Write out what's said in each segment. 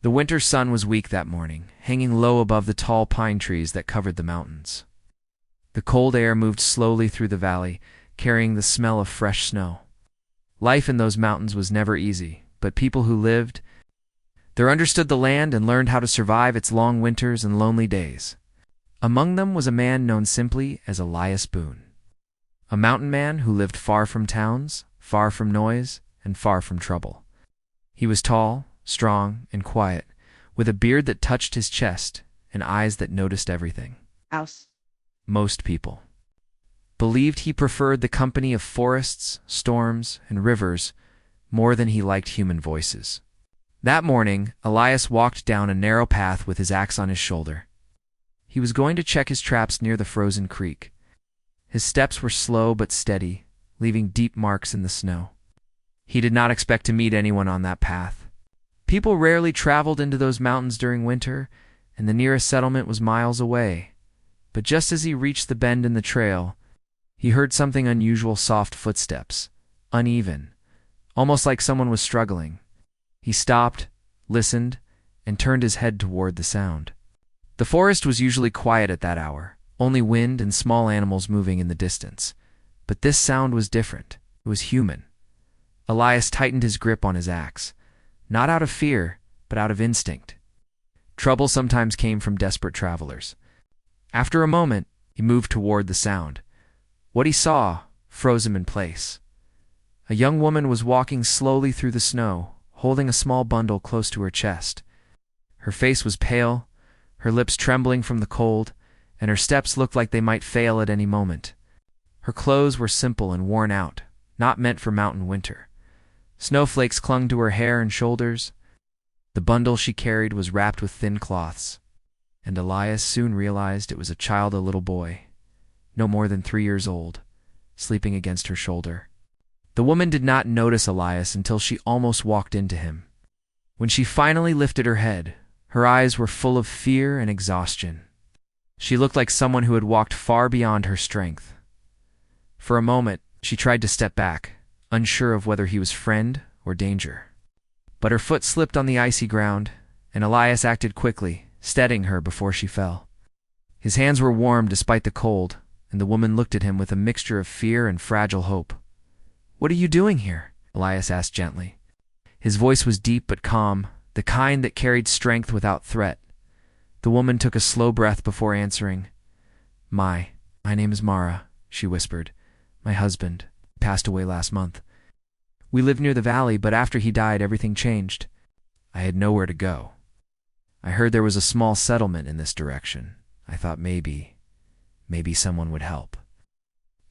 The winter sun was weak that morning, hanging low above the tall pine trees that covered the mountains. The cold air moved slowly through the valley, carrying the smell of fresh snow. Life in those mountains was never easy, but people who lived there understood the land and learned how to survive its long winters and lonely days. Among them was a man known simply as Elias Boone, a mountain man who lived far from towns, far from noise, and far from trouble. He was tall, strong, and quiet, with a beard that touched his chest and eyes that noticed everything. House. Most people believed he preferred the company of forests, storms, and rivers more than he liked human voices. That morning, Elias walked down a narrow path with his axe on his shoulder. He was going to check his traps near the frozen creek. His steps were slow but steady, leaving deep marks in the snow. He did not expect to meet anyone on that path. People rarely traveled into those mountains during winter, and the nearest settlement was miles away. But just as he reached the bend in the trail, he heard something unusual: soft footsteps, uneven, almost like someone was struggling. He stopped, listened, and turned his head toward the sound. The forest was usually quiet at that hour, only wind and small animals moving in the distance. But this sound was different. It was human. Elias tightened his grip on his axe, not out of fear, but out of instinct. Trouble sometimes came from desperate travelers. After a moment, he moved toward the sound. What he saw froze him in place. A young woman was walking slowly through the snow, holding a small bundle close to her chest. Her face was pale, her lips trembling from the cold, and her steps looked like they might fail at any moment. Her clothes were simple and worn out, not meant for mountain winter. Snowflakes clung to her hair and shoulders. The bundle she carried was wrapped with thin cloths, and Elias soon realized it was a child, a little boy, no more than 3 years old, sleeping against her shoulder. The woman did not notice Elias until she almost walked into him. When she finally lifted her head, her eyes were full of fear and exhaustion. She looked like someone who had walked far beyond her strength. For a moment, she tried to step back, unsure of whether he was friend or danger. But her foot slipped on the icy ground, and Elias acted quickly, steadying her before she fell. His hands were warm despite the cold, and the woman looked at him with a mixture of fear and fragile hope. "What are you doing here?" Elias asked gently. His voice was deep but calm, the kind that carried strength without threat. The woman took a slow breath before answering. My name is Mara," she whispered. "My husband passed away last month. We lived near the valley, but after he died, everything changed. I had nowhere to go. I heard there was a small settlement in this direction. I thought maybe someone would help."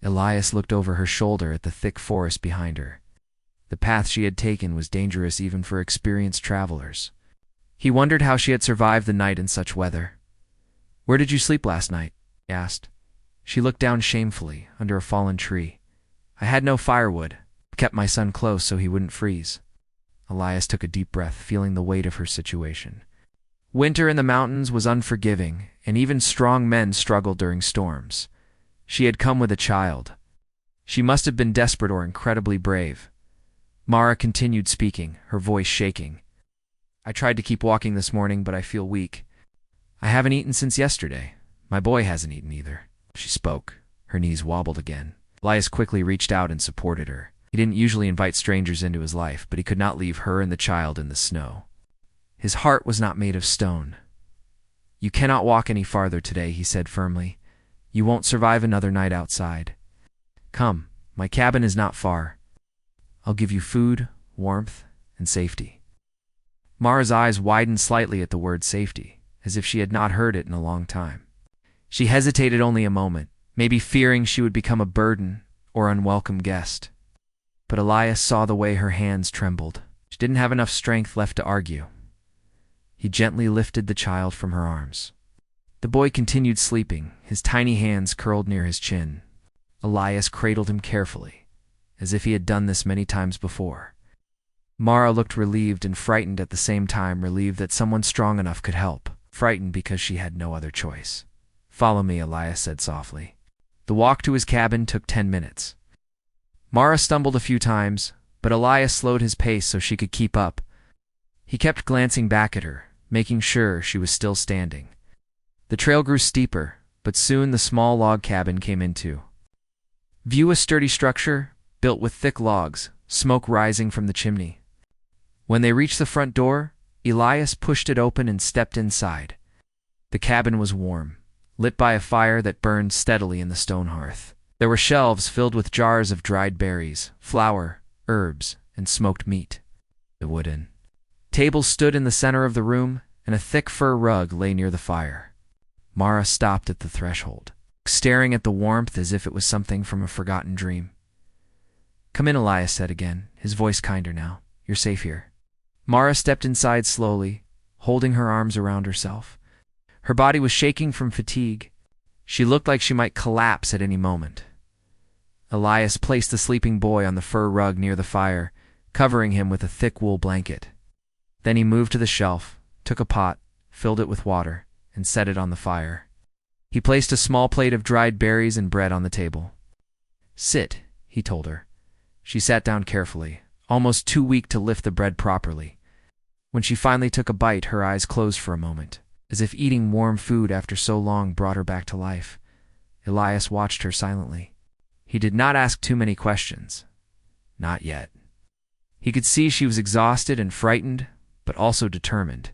Elias looked over her shoulder at the thick forest behind her. The path she had taken was dangerous even for experienced travelers. He wondered how she had survived the night in such weather. "Where did you sleep last night?" he asked. She looked down shamefully, under a fallen tree. "I had no firewood, kept my son close so he wouldn't freeze." Elias took a deep breath, feeling the weight of her situation. Winter in the mountains was unforgiving, and even strong men struggled during storms. She had come with a child. She must have been desperate or incredibly brave. Mara continued speaking, her voice shaking. "I tried to keep walking this morning, but I feel weak. I haven't eaten since yesterday. My boy hasn't eaten either." She spoke. Her knees wobbled again. Elias quickly reached out and supported her. He didn't usually invite strangers into his life, but he could not leave her and the child in the snow. His heart was not made of stone. "You cannot walk any farther today," he said firmly. "You won't survive another night outside. Come, my cabin is not far. I'll give you food, warmth, and safety." Mara's eyes widened slightly at the word safety, as if she had not heard it in a long time. She hesitated only a moment, maybe fearing she would become a burden or unwelcome guest. But Elias saw the way her hands trembled. She didn't have enough strength left to argue. He gently lifted the child from her arms. The boy continued sleeping, his tiny hands curled near his chin. Elias cradled him carefully, as if he had done this many times before. Mara looked relieved and frightened at the same time, relieved that someone strong enough could help, frightened because she had no other choice. "Follow me," Elias said softly. The walk to his cabin took 10 minutes. Mara stumbled a few times, but Elias slowed his pace so she could keep up. He kept glancing back at her, making sure she was still standing. The trail grew steeper, but soon the small log cabin came into view, a sturdy structure built with thick logs, smoke rising from the chimney. When they reached the front door, Elias pushed it open and stepped inside. The cabin was warm, lit by a fire that burned steadily in the stone hearth. There were shelves filled with jars of dried berries, flour, herbs, and smoked meat. The wooden table stood in the center of the room, and a thick fur rug lay near the fire. Mara stopped at the threshold, staring at the warmth as if it was something from a forgotten dream. "Come in," Elias said again, his voice kinder now. "You're safe here." Mara stepped inside slowly, holding her arms around herself. Her body was shaking from fatigue. She looked like she might collapse at any moment. Elias placed the sleeping boy on the fur rug near the fire, covering him with a thick wool blanket. Then he moved to the shelf, took a pot, filled it with water, and set it on the fire. He placed a small plate of dried berries and bread on the table. "Sit," he told her. She sat down carefully, almost too weak to lift the bread properly. When she finally took a bite, her eyes closed for a moment, as if eating warm food after so long brought her back to life. Elias watched her silently. He did not ask too many questions. Not yet. He could see she was exhausted and frightened, but also determined.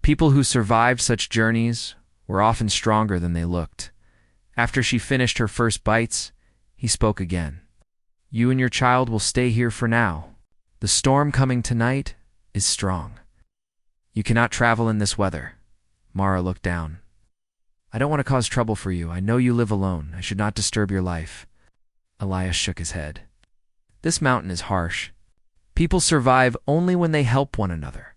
People who survived such journeys were often stronger than they looked. After she finished her first bites, he spoke again. "You and your child will stay here for now. The storm coming tonight is strong. You cannot travel in this weather." Mara looked down. "I don't want to cause trouble for you. I know you live alone. I should not disturb your life." Elias shook his head. "This mountain is harsh. People survive only when they help one another.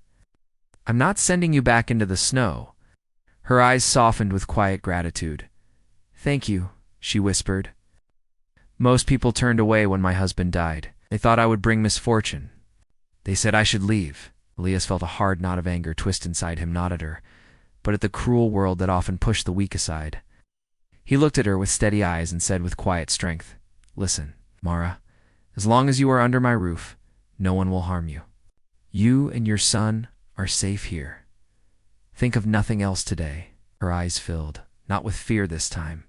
I'm not sending you back into the snow." Her eyes softened with quiet gratitude. "Thank you," she whispered. "Most people turned away when my husband died. They thought I would bring misfortune. They said I should leave." Elias felt a hard knot of anger twist inside him, not at her, but at the cruel world that often pushed the weak aside. He looked at her with steady eyes and said with quiet strength, "Listen, Mara, as long as you are under my roof, no one will harm you. You and your son are safe here. Think of nothing else today." Her eyes filled, not with fear this time,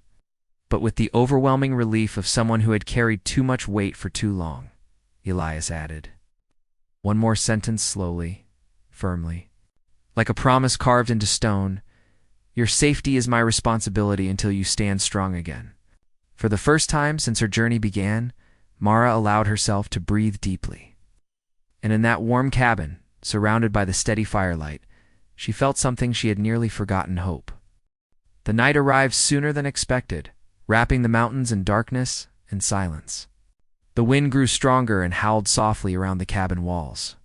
but with the overwhelming relief of someone who had carried too much weight for too long. Elias added one more sentence slowly, firmly, like a promise carved into stone. "Your safety is my responsibility until you stand strong again." For the first time since her journey began, Mara allowed herself to breathe deeply. And in that warm cabin, surrounded by the steady firelight, she felt something she had nearly forgotten: hope. The night arrived sooner than expected, wrapping the mountains in darkness and silence. The wind grew stronger and howled softly around the cabin walls.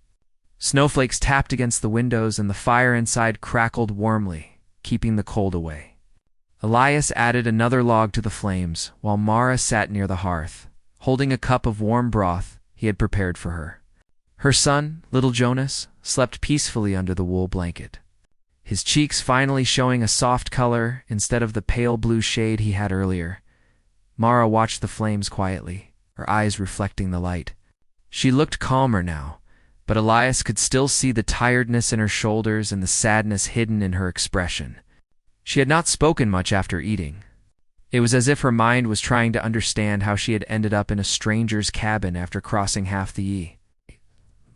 Snowflakes tapped against the windows and the fire inside crackled warmly, keeping the cold away. Elias added another log to the flames, while Mara sat near the hearth, holding a cup of warm broth he had prepared for her. Her son, little Jonas, slept peacefully under the wool blanket, his cheeks finally showing a soft color instead of the pale blue shade he had earlier. Mara watched the flames quietly, her eyes reflecting the light. She looked calmer now, but Elias could still see the tiredness in her shoulders and the sadness hidden in her expression. She had not spoken much after eating. It was as if her mind was trying to understand how she had ended up in a stranger's cabin after crossing half the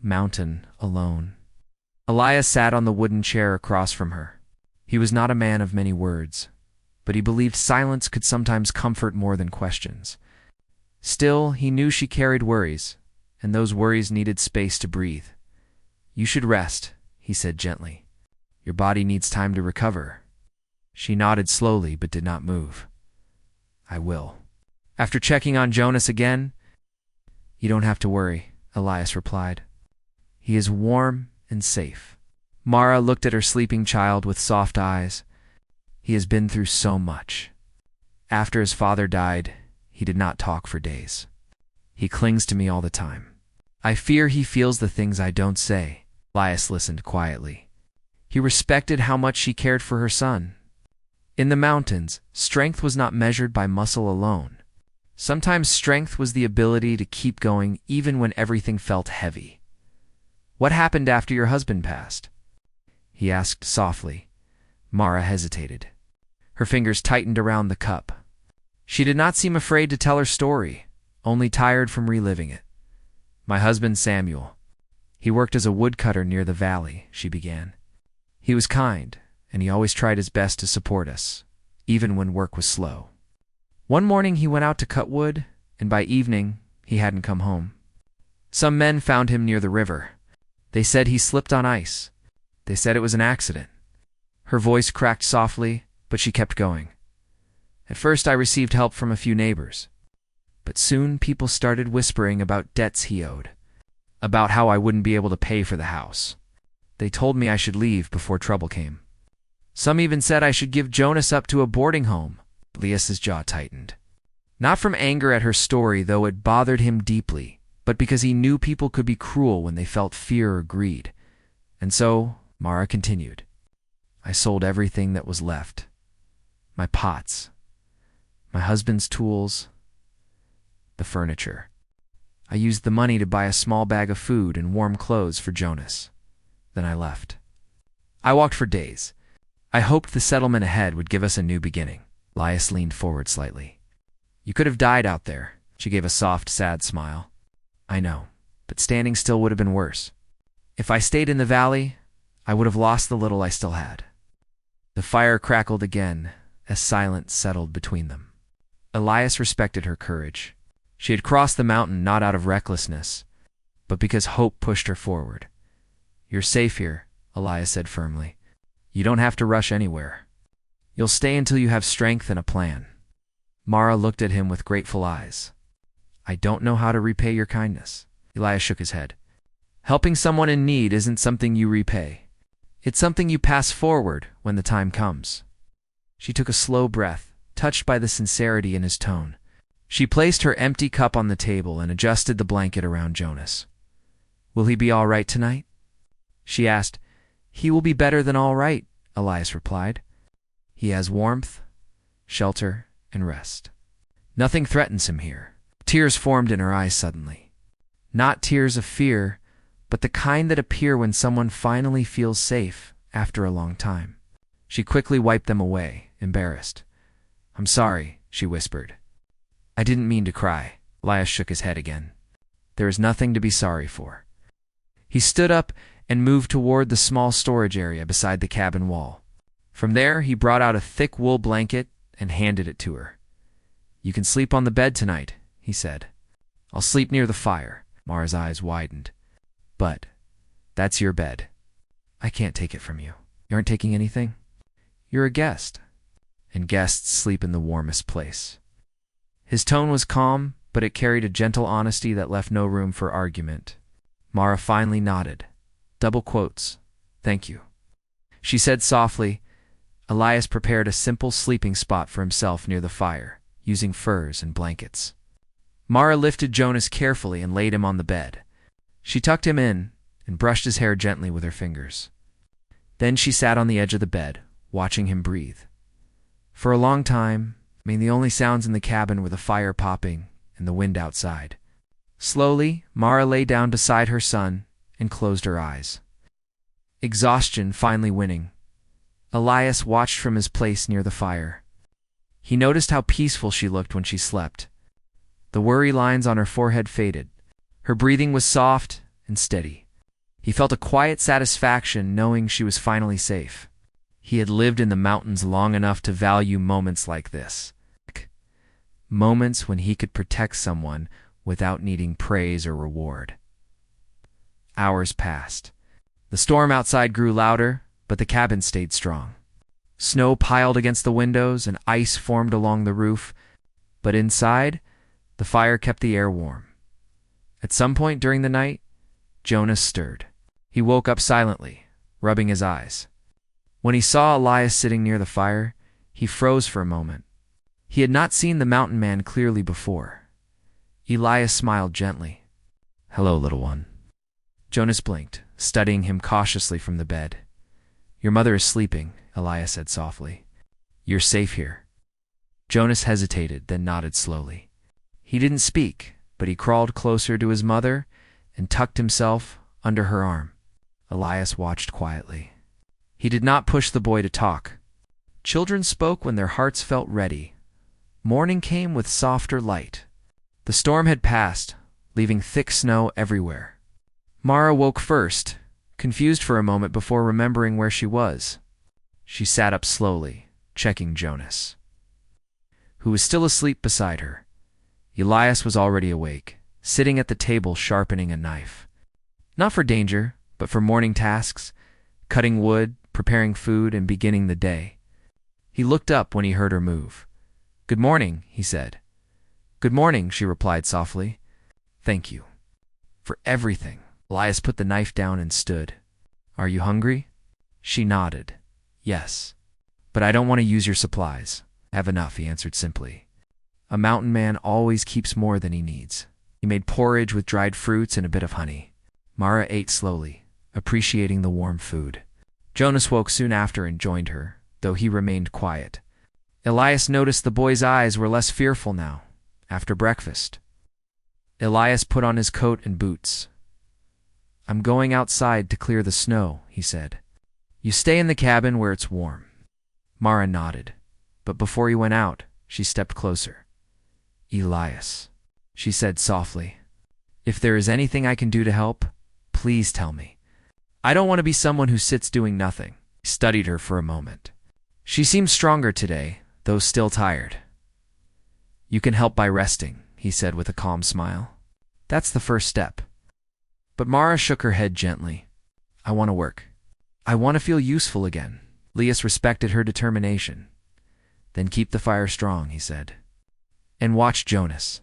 mountain alone. Elias sat on the wooden chair across from her. He was not a man of many words, but he believed silence could sometimes comfort more than questions. Still, he knew she carried worries, and those worries needed space to breathe. "You should rest," he said gently. "Your body needs time to recover." She nodded slowly but did not move. "I will." After checking on Jonas again, "You don't have to worry," Elias replied. "He is warm and safe." Mara looked at her sleeping child with soft eyes. "He has been through so much. After his father died, he did not talk for days. He clings to me all the time. I fear he feels the things I don't say." Elias listened quietly. He respected how much she cared for her son. In the mountains, strength was not measured by muscle alone. Sometimes strength was the ability to keep going even when everything felt heavy. What happened after your husband passed? He asked softly. Mara hesitated. Her fingers tightened around the cup. She did not seem afraid to tell her story, only tired from reliving it. My husband Samuel. He worked as a woodcutter near the valley, she began. He was kind, and he always tried his best to support us, even when work was slow. One morning he went out to cut wood, and by evening he hadn't come home. Some men found him near the river. They said he slipped on ice. They said it was an accident. Her voice cracked softly, but she kept going. At first I received help from a few neighbors. But soon people started whispering about debts he owed, about how I wouldn't be able to pay for the house. They told me I should leave before trouble came. Some even said I should give Jonas up to a boarding home. Elias's jaw tightened. Not from anger at her story, though it bothered him deeply, but because he knew people could be cruel when they felt fear or greed. And so, Mara continued, I sold everything that was left. My pots, my husband's tools, the furniture. I used the money to buy a small bag of food and warm clothes for Jonas. Then I left. I walked for days. I hoped the settlement ahead would give us a new beginning. Elias leaned forward slightly. You could have died out there. She gave a soft, sad smile. I know, but standing still would have been worse. If I stayed in the valley, I would have lost the little I still had. The fire crackled again as silence settled between them. Elias respected her courage. She had crossed the mountain not out of recklessness, but because hope pushed her forward. You're safe here, Elias said firmly. You don't have to rush anywhere. You'll stay until you have strength and a plan. Mara looked at him with grateful eyes. I don't know how to repay your kindness. Elias shook his head. Helping someone in need isn't something you repay. It's something you pass forward when the time comes. She took a slow breath, touched by the sincerity in his tone. She placed her empty cup on the table and adjusted the blanket around Jonas. Will he be all right tonight? She asked. He will be better than all right, Elias replied. He has warmth, shelter, and rest. Nothing threatens him here. Tears formed in her eyes suddenly. Not tears of fear, but the kind that appear when someone finally feels safe after a long time. She quickly wiped them away, embarrassed. I'm sorry, she whispered. I didn't mean to cry. Elias shook his head again. There is nothing to be sorry for. He stood up and moved toward the small storage area beside the cabin wall. From there, he brought out a thick wool blanket and handed it to her. You can sleep on the bed tonight, he said. I'll sleep near the fire. Mara's eyes widened. But that's your bed. I can't take it from you. You aren't taking anything? You're a guest, and guests sleep in the warmest place. His tone was calm, but it carried a gentle honesty that left no room for argument. Mara finally nodded. Double quotes. Thank you. She said softly. Elias prepared a simple sleeping spot for himself near the fire, using furs and blankets. Mara lifted Jonas carefully and laid him on the bed. She tucked him in and brushed his hair gently with her fingers. Then she sat on the edge of the bed, watching him breathe. For a long time, the only sounds in the cabin were the fire popping and the wind outside. Slowly, Mara lay down beside her son and closed her eyes. Exhaustion finally winning, Elias watched from his place near the fire. He noticed how peaceful she looked when she slept. The worry lines on her forehead faded. Her breathing was soft and steady. He felt a quiet satisfaction knowing she was finally safe. He had lived in the mountains long enough to value moments like this. Moments when he could protect someone without needing praise or reward. Hours passed. The storm outside grew louder, but the cabin stayed strong. Snow piled against the windows and ice formed along the roof, but inside, the fire kept the air warm. At some point during the night, Jonas stirred. He woke up silently, rubbing his eyes. When he saw Elias sitting near the fire, he froze for a moment. He had not seen the mountain man clearly before. Elias smiled gently. Hello, little one. Jonas blinked, studying him cautiously from the bed. Your mother is sleeping, Elias said softly. You're safe here. Jonas hesitated, then nodded slowly. He didn't speak, but he crawled closer to his mother and tucked himself under her arm. Elias watched quietly. He did not push the boy to talk. Children spoke when their hearts felt ready. Morning came with softer light. The storm had passed, leaving thick snow everywhere. Mara woke first, confused for a moment before remembering where she was. She sat up slowly, checking Jonas, who was still asleep beside her. Elias was already awake, sitting at the table sharpening a knife. Not for danger, but for morning tasks, cutting wood, preparing food, and beginning the day. He looked up when he heard her move. "Good morning," he said. "Good morning," she replied softly. "Thank you for everything." Elias put the knife down and stood. "Are you hungry?" She nodded. "Yes, but I don't want to use your supplies. I have enough," he answered simply. A mountain man always keeps more than he needs. He made porridge with dried fruits and a bit of honey. Mara ate slowly, appreciating the warm food. Jonas woke soon after and joined her, though he remained quiet. Elias noticed the boy's eyes were less fearful now, after breakfast. Elias put on his coat and boots. "I'm going outside to clear the snow," he said. "You stay in the cabin where it's warm." Mara nodded, but before he went out, she stepped closer. "Elias," she said softly, "if there is anything I can do to help, please tell me. I don't want to be someone who sits doing nothing." He studied her for a moment. She seemed stronger today, though still tired. "You can help by resting," he said with a calm smile. "That's the first step." But Mara shook her head gently. "I want to work. I want to feel useful again." Elias respected her determination. "Then keep the fire strong," he said. "And watch Jonas.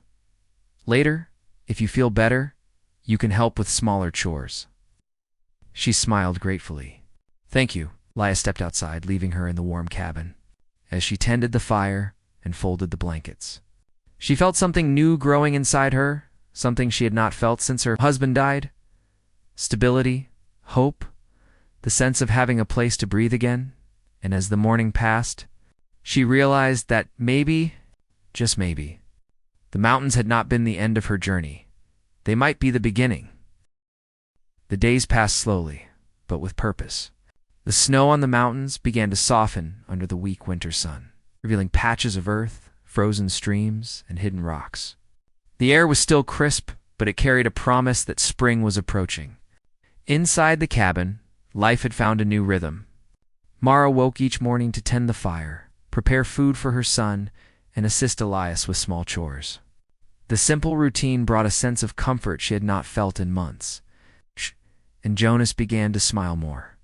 Later, if you feel better, you can help with smaller chores." She smiled gratefully. "Thank you." Elias stepped outside, leaving her in the warm cabin. As she tended the fire and folded the blankets, she felt something new growing inside her, something she had not felt since her husband died. Stability, hope, the sense of having a place to breathe again. And as the morning passed, she realized that maybe, just maybe, the mountains had not been the end of her journey. They might be the beginning. The days passed slowly, but with purpose. The snow on the mountains began to soften under the weak winter sun, revealing patches of earth, frozen streams, and hidden rocks. The air was still crisp, but it carried a promise that spring was approaching. Inside the cabin, life had found a new rhythm. Mara woke each morning to tend the fire, prepare food for her son, and assist Elias with small chores. The simple routine brought a sense of comfort she had not felt in months. And Jonas began to smile more,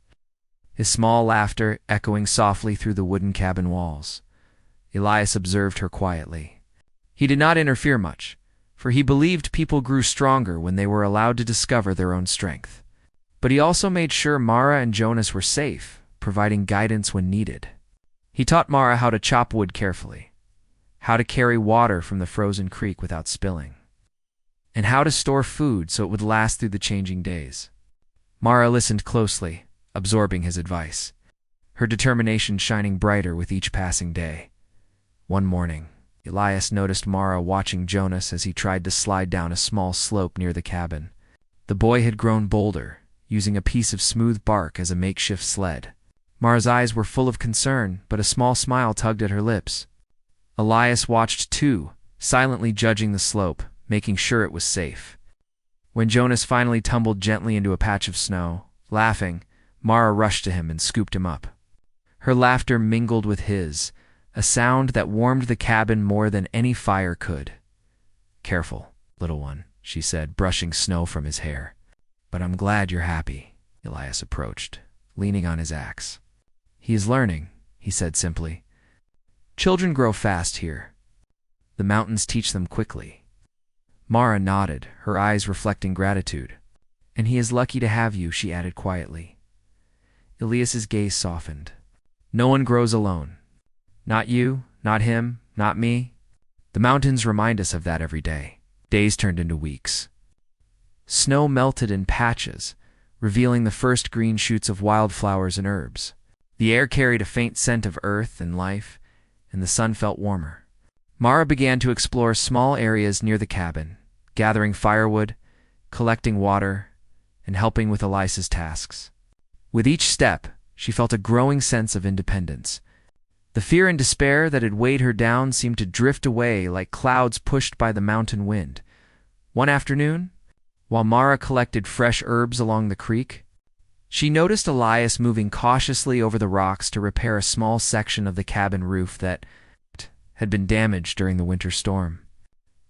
his small laughter echoing softly through the wooden cabin walls. Elias observed her quietly. He did not interfere much, for he believed people grew stronger when they were allowed to discover their own strength. But he also made sure Mara and Jonas were safe, providing guidance when needed. He taught Mara how to chop wood carefully, how to carry water from the frozen creek without spilling, and how to store food so it would last through the changing days. Mara listened closely, absorbing his advice, her determination shining brighter with each passing day. One morning, Elias noticed Mara watching Jonas as he tried to slide down a small slope near the cabin. The boy had grown bolder, using a piece of smooth bark as a makeshift sled. Mara's eyes were full of concern, but a small smile tugged at her lips. Elias watched too, silently judging the slope, making sure it was safe. When Jonas finally tumbled gently into a patch of snow, laughing, Mara rushed to him and scooped him up. Her laughter mingled with his, a sound that warmed the cabin more than any fire could. "Careful, little one," she said, brushing snow from his hair. "But I'm glad you're happy." Elias approached, leaning on his axe. "He is learning," he said simply. "Children grow fast here. The mountains teach them quickly." Mara nodded, her eyes reflecting gratitude. "And he is lucky to have you," she added quietly. Elias's gaze softened. "No one grows alone. Not you, not him, not me. The mountains remind us of that every day." Days turned into weeks. Snow melted in patches, revealing the first green shoots of wildflowers and herbs. The air carried a faint scent of earth and life, and the sun felt warmer. Mara began to explore small areas near the cabin, gathering firewood, collecting water, and helping with Elias's tasks. With each step, she felt a growing sense of independence. The fear and despair that had weighed her down seemed to drift away like clouds pushed by the mountain wind. One afternoon, while Mara collected fresh herbs along the creek, she noticed Elias moving cautiously over the rocks to repair a small section of the cabin roof that had been damaged during the winter storm.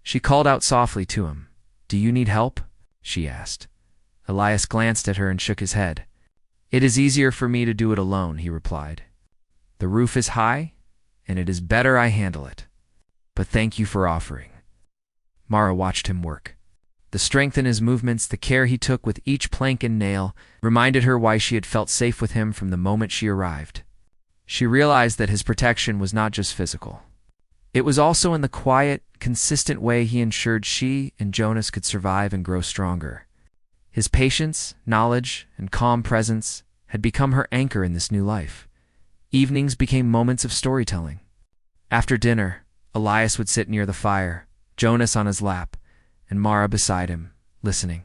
She called out softly to him. "Do you need help?" she asked. Elias glanced at her and shook his head. "It is easier for me to do it alone," he replied. "The roof is high, and it is better I handle it. But thank you for offering." Mara watched him work. The strength in his movements, the care he took with each plank and nail, reminded her why she had felt safe with him from the moment she arrived. She realized that his protection was not just physical. It was also in the quiet, consistent way he ensured she and Jonas could survive and grow stronger. His patience, knowledge, and calm presence had become her anchor in this new life. Evenings became moments of storytelling. After dinner, Elias would sit near the fire, Jonas on his lap, and Mara beside him, listening.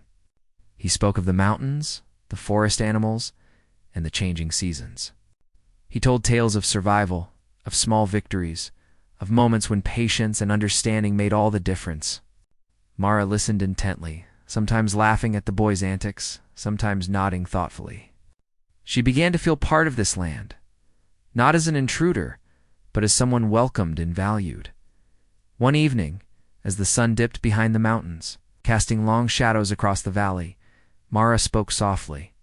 He spoke of the mountains, the forest animals, and the changing seasons. He told tales of survival, of small victories, of moments when patience and understanding made all the difference. Mara listened intently, sometimes laughing at the boy's antics, sometimes nodding thoughtfully. She began to feel part of this land, not as an intruder, but as someone welcomed and valued. One evening, as the sun dipped behind the mountains, casting long shadows across the valley, Mara spoke softly.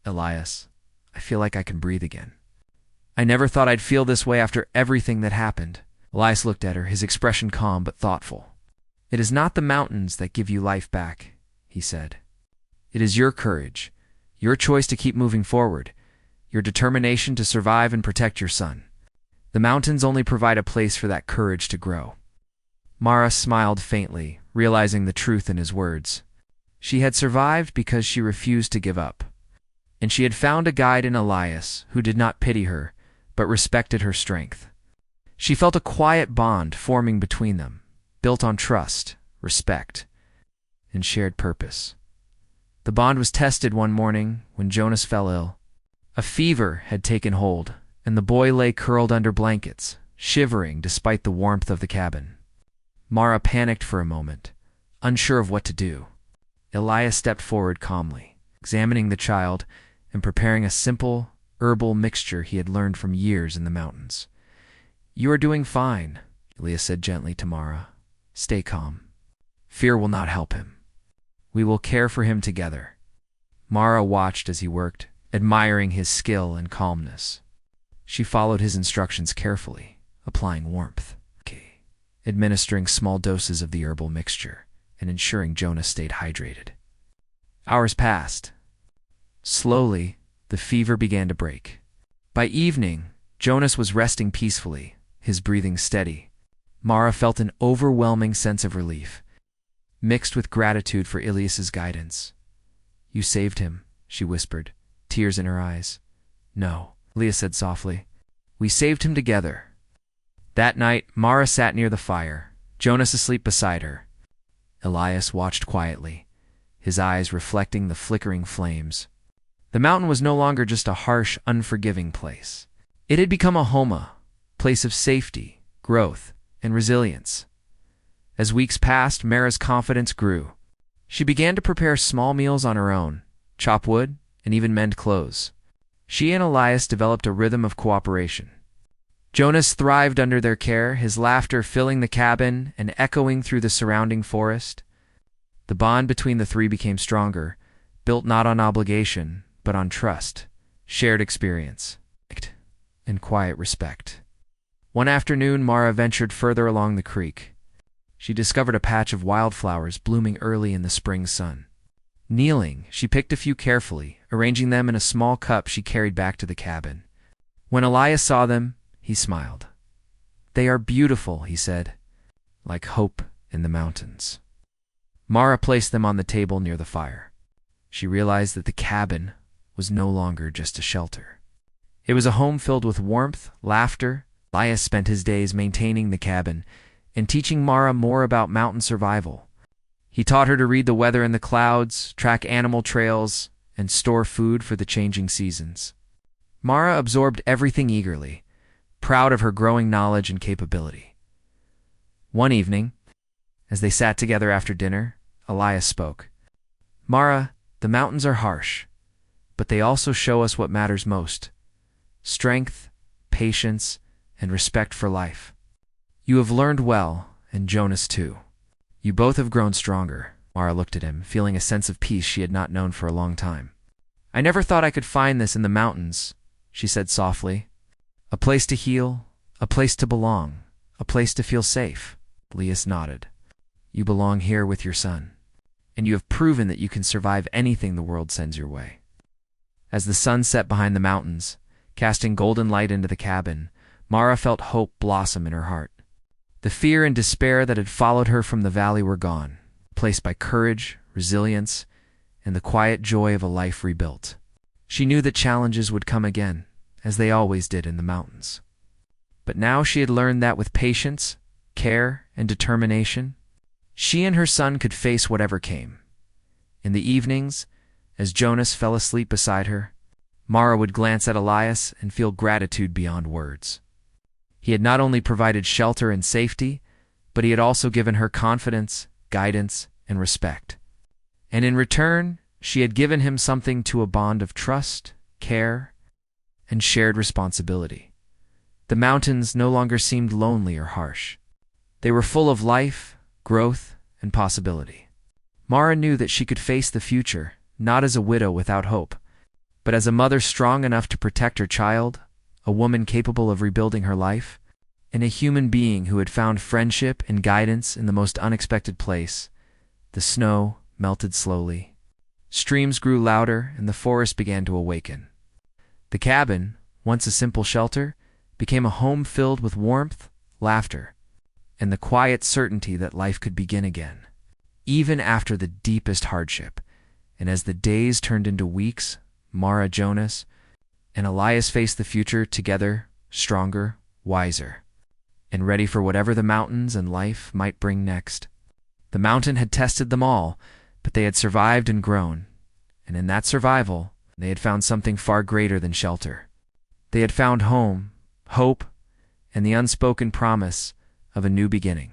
"Elias, I feel like I can breathe again. I never thought I'd feel this way after everything that happened." Elias looked at her, his expression calm but thoughtful. "It is not the mountains that give you life back," he said. "It is your courage, your choice to keep moving forward, your determination to survive and protect your son. The mountains only provide a place for that courage to grow." Mara smiled faintly, realizing the truth in his words. She had survived because she refused to give up. And she had found a guide in Elias who did not pity her, but respected her strength. She felt a quiet bond forming between them, built on trust, respect, and shared purpose. The bond was tested one morning when Jonas fell ill. A fever had taken hold, and the boy lay curled under blankets, shivering despite the warmth of the cabin. Mara panicked for a moment, unsure of what to do. Elias stepped forward calmly, examining the child and preparing a simple, herbal mixture he had learned from years in the mountains. "You are doing fine," Elias said gently to Mara. "Stay calm. Fear will not help him. We will care for him together." Mara watched as he worked, admiring his skill and calmness. She followed his instructions carefully, applying warmth, administering small doses of the herbal mixture, and ensuring Jonas stayed hydrated. Hours passed. Slowly, the fever began to break. By evening, Jonas was resting peacefully, his breathing steady. Mara felt an overwhelming sense of relief, mixed with gratitude for Elias's guidance. "You saved him," she whispered, tears in her eyes. "No," Elias said softly. "We saved him together." That night, Mara sat near the fire, Jonas asleep beside her. Elias watched quietly, his eyes reflecting the flickering flames. The mountain was no longer just a harsh, unforgiving place. It had become a home, place of safety, growth, and resilience. As weeks passed, Mara's confidence grew. She began to prepare small meals on her own, chop wood, and even mend clothes. She and Elias developed a rhythm of cooperation. Jonas thrived under their care, his laughter filling the cabin and echoing through the surrounding forest. The bond between the three became stronger, built not on obligation, but on trust, shared experience, and quiet respect. One afternoon, Mara ventured further along the creek. She discovered a patch of wildflowers blooming early in the spring sun. Kneeling, she picked a few carefully, arranging them in a small cup she carried back to the cabin. When Elias saw them, he smiled. "They are beautiful," he said, "like hope in the mountains." Mara placed them on the table near the fire. She realized that the cabin was no longer just a shelter. It was a home filled with warmth, laughter. Elias spent his days maintaining the cabin and teaching Mara more about mountain survival. He taught her to read the weather in the clouds, track animal trails, and store food for the changing seasons. Mara absorbed everything eagerly, proud of her growing knowledge and capability. One evening, as they sat together after dinner, Elias spoke. "Mara, the mountains are harsh, but they also show us what matters most: strength, patience, and respect for life. You have learned well, and Jonas too. You both have grown stronger." Mara looked at him, feeling a sense of peace she had not known for a long time. "I never thought I could find this in the mountains," she said softly. "A place to heal, a place to belong, a place to feel safe." Elias nodded. "You belong here with your son, and you have proven that you can survive anything the world sends your way." As the sun set behind the mountains, casting golden light into the cabin, Mara felt hope blossom in her heart. The fear and despair that had followed her from the valley were gone, replaced by courage, resilience, and the quiet joy of a life rebuilt. She knew that challenges would come again, as they always did in the mountains. But now she had learned that with patience, care, and determination, she and her son could face whatever came. In the evenings, as Jonas fell asleep beside her, Mara would glance at Elias and feel gratitude beyond words. He had not only provided shelter and safety, but he had also given her confidence, guidance, and respect. And in return, she had given him something to a bond of trust, care, and shared responsibility. The mountains no longer seemed lonely or harsh. They were full of life, growth, and possibility. Mara knew that she could face the future, not as a widow without hope, but as a mother strong enough to protect her child, a woman capable of rebuilding her life, and a human being who had found friendship and guidance in the most unexpected place. The snow melted slowly. Streams grew louder, and the forest began to awaken. The cabin, once a simple shelter, became a home filled with warmth, laughter, and the quiet certainty that life could begin again, even after the deepest hardship. And as the days turned into weeks, Mara, Jonas, and Elias faced the future together, stronger, wiser, and ready for whatever the mountains and life might bring next. The mountain had tested them all, but they had survived and grown, and in that survival, they had found something far greater than shelter. They had found home, hope, and the unspoken promise of a new beginning.